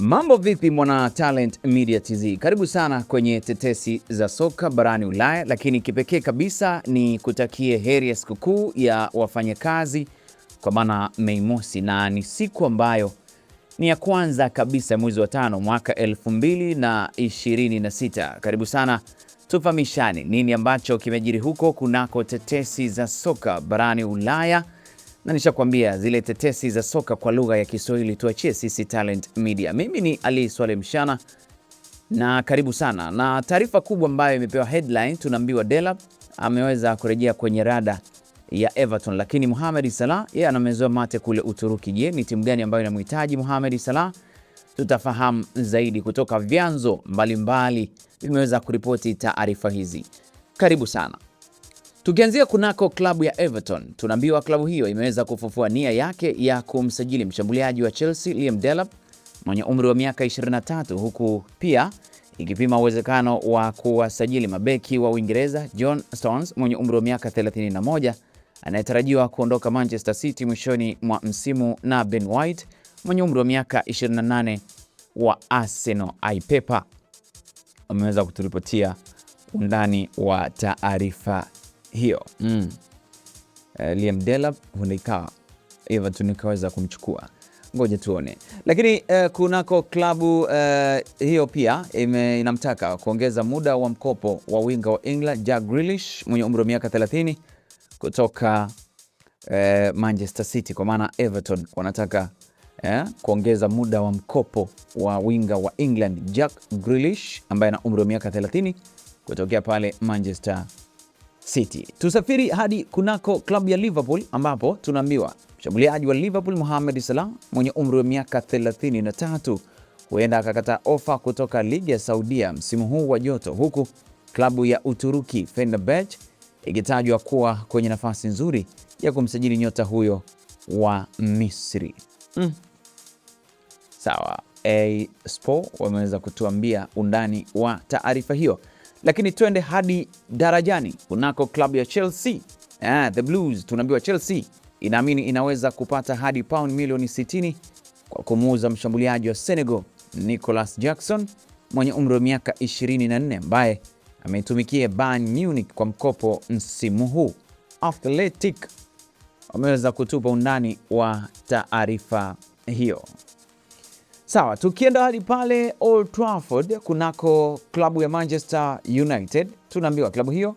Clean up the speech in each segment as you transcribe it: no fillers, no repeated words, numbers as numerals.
Mambo vipi mwana Talent Media TZ? Karibu sana kwenye tetesi za soka barani Ulaya, lakini kipekee kabisa ni kutakie heri ya sikukuu ya wafanyakazi kwa maana Mei Mosi, na ni siku ambayo ni ya kwanza kabisa mwezi wa tano mwaka 2026. Karibu sana tufahamishane nini ambacho kimejiri huko kunako tetesi za soka barani Ulaya. Na nishakwambia zile tetesi za soka kwa lugha ya Kiswahili tuachie sisi Talent Media. Mimi ni Ali Swale Mshana na karibu sana. Na taarifa kubwa ambayo imepewa headline, tunaambiwa Delap ameweza kurejea kwenye rada ya Everton, lakini Mohamed Salah yeye anamezoa mate kule Uturuki. Je, ni timu gani ambayo inamhitaji Mohamed Salah? Tutafahamu zaidi kutoka vyanzo mbalimbali vimeweza kuripoti taarifa hizi. Karibu sana. Tukianzia kunako klabu ya Everton, tunaambiwa klabu hiyo imeweza kufufua nia yake ya kumsajili mshambuliaji wa Chelsea Liam Delap mwenye umri wa miaka 23, huku pia ikipima uwezekano wa kuwasajili mabeki wa Uingereza John Stones mwenye umri wa miaka 31 anayetarajiwa kuondoka Manchester City mwishoni mwa msimu, na Ben White mwenye umri wa miaka 28 wa Arsenal. Ipepa ameweza kuturipotia undani wa taarifa hiyo. Liam Delap huenda ikawa Everton ikaweza kumchukua, ngoja tuone. Lakini kunako klabu hiyo pia inamtaka kuongeza muda wa mkopo wa winga wa England Jack Grealish mwenye umri wa miaka 30 kutoka Manchester City, kwa maana Everton wanataka kuongeza muda wa mkopo wa winga wa England Jack Grealish ambaye ana umri wa miaka 30 kutokea pale Manchester City. Tusafiri hadi kunako klabu ya Liverpool ambapo tunaambiwa mshambuliaji wa Liverpool Mohamed Salah mwenye umri wa miaka 33 huenda akakata ofa kutoka ligi ya Saudia msimu huu wa joto, huku klabu ya Uturuki Fenerbahce ikitajwa kuwa kwenye nafasi nzuri ya kumsajili nyota huyo wa Misri. Sawa, Sport wameweza kutuambia undani wa taarifa hiyo. Lakini twende hadi darajani kunako klabu ya Chelsea. The Blues, tunaambiwa Chelsea inaamini inaweza kupata hadi pound milioni 60 kwa kumuuza mshambuliaji wa Senegal Nicolas Jackson mwenye umri wa miaka 24 ambaye ameitumikia Bayern Munich kwa mkopo msimu huu. Athletic wameweza kutupa undani wa taarifa hiyo. Sawa, tukienda hadi pale Old Trafford kunako klabu ya Manchester United, tunaambiwa klabu hiyo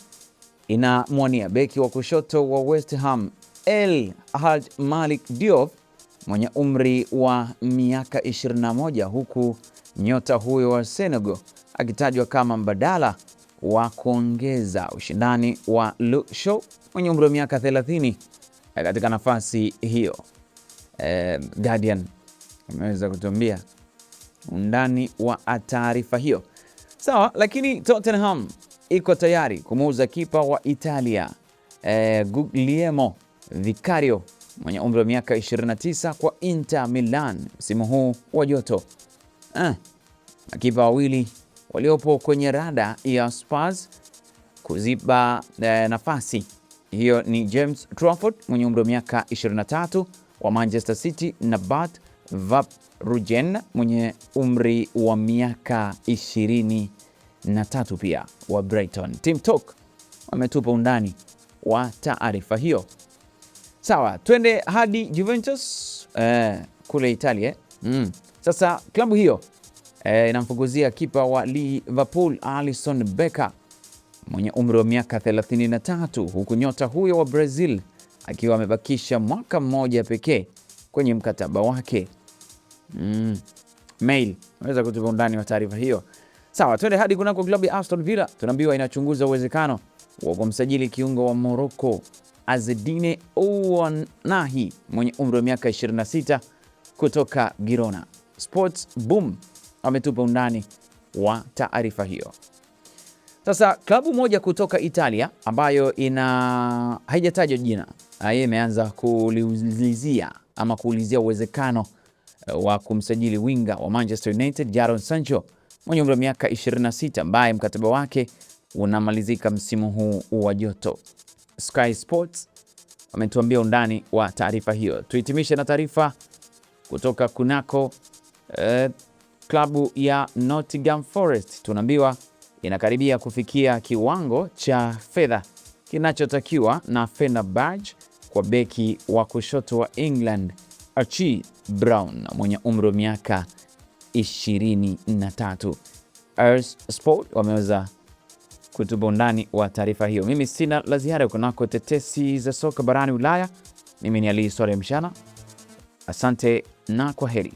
inamwania beki wa kushoto wa West Ham El Hadj Malik Diop mwenye umri wa miaka 21, huku nyota huyo wa Senegal akitajwa kama mbadala wa kuongeza ushindani wa Luke Shaw mwenye umri wa miaka 30 katika nafasi hiyo. Guardian ameweza kutuambia undani wa taarifa hiyo. Sawa, lakini Tottenham iko tayari kumuuza kipa wa Italia Guglielmo Vicario mwenye umri wa miaka 29 kwa Inter Milan msimu huu wa joto. Makipa wawili waliopo kwenye rada ya Spurs kuziba nafasi hiyo ni James Trafford mwenye umri wa miaka 23 wa Manchester City na Bart Verbruggen mwenye umri wa miaka 23 pia wa Brighton. Team Talk wametupa undani wa taarifa hiyo. Sawa, twende hadi Juventus kule Italia. Sasa klabu hiyo inamfukuzia kipa wa Liverpool Alisson Becker mwenye umri wa miaka 33, huku nyota huyo wa Brazil akiwa amebakisha mwaka mmoja pekee kwenye mkataba wake. Mail unaweza kutupa undani wa taarifa hiyo. Sawa, twende hadi kunako klabu ya Aston Villa, tunaambiwa inachunguza uwezekano wa kumsajili kiungo wa Morocco Azzedine Ouanahi mwenye umri wa miaka 26 kutoka Girona. Sports Boom ametupa undani wa taarifa hiyo. Sasa klabu moja kutoka Italia ambayo haijatajwa jina, yeye imeanza kuulizia uwezekano wa kumsajili winga wa Manchester United Jadon Sancho mwenye umri wa miaka 26 ambaye mkataba wake unamalizika msimu huu wa joto. Sky Sports wametuambia undani wa taarifa hiyo. Tuhitimishe na taarifa kutoka kunako klabu ya Nottingham Forest tunaambiwa inakaribia kufikia kiwango cha fedha kinachotakiwa na Fenerbahce kwa beki wa kushoto wa England Archie Brown mwenye umri wa miaka 23. Sport wameweza kutupa undani wa taarifa hiyo. Mimi sina la ziada kunako tetesi za soka barani Ulaya. Mimi ni Ali Swale Mshana. Asante na kwaheri.